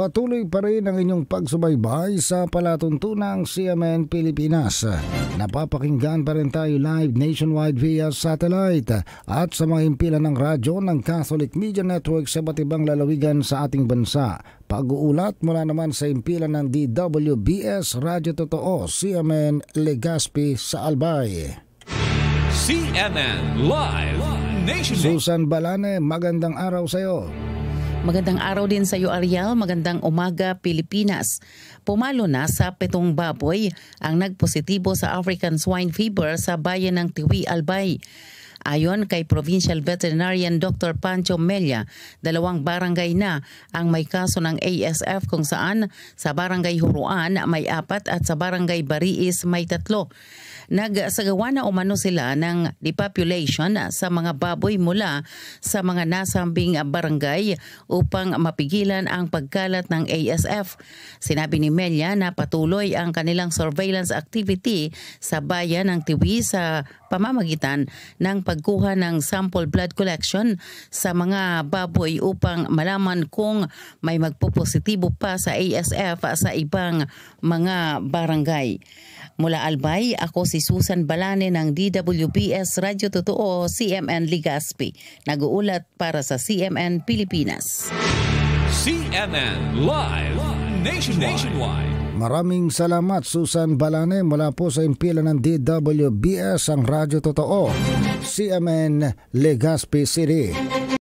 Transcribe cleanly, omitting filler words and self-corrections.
Patuloy pa rin ang inyong pagsubaybay sa palatuntunang CMN Pilipinas. Napapakinggan pa rin tayo live nationwide via satellite at sa mga himpilan ng radyo ng Catholic Media Network sa iba't ibang lalawigan sa ating bansa. Pag-uulat mula naman sa himpilan ng DWBS Radyo Totoo, CMN Legazpi sa Albay. CMN Live Nation. Susan Balane, magandang araw sa iyo. Magandang araw din sa iyo, Ariel. Magandang umaga, Pilipinas. Pumalo na sa 7 baboy ang nagpositibo sa African Swine Fever sa bayan ng Tiwi, Albay. Ayon kay Provincial Veterinarian Dr. Pancho Melia, 2 barangay na ang may kaso ng ASF kung saan sa barangay Huruan may 4 at sa barangay Bariis may 3. Nagsagawa na umano sila ng depopulation sa mga baboy mula sa mga nasambing barangay upang mapigilan ang pagkalat ng ASF. Sinabi ni Melia na patuloy ang kanilang surveillance activity sa bayan ng Tiwi sa pamamagitan ng pagkuha ng sample blood collection sa mga baboy upang malaman kung may magpopositibo pa sa ASF sa ibang mga barangay. Mula Albay, ako si Susan Balane ng DWBS Radyo Totoo, CMN Legazpi. Nag-uulat para sa CMN Pilipinas. CMN Live Nationwide. Maraming salamat, Susan Balane, mula po sa himpilan ng DWBS ang Radyo Totoo, CMN Legazpi City.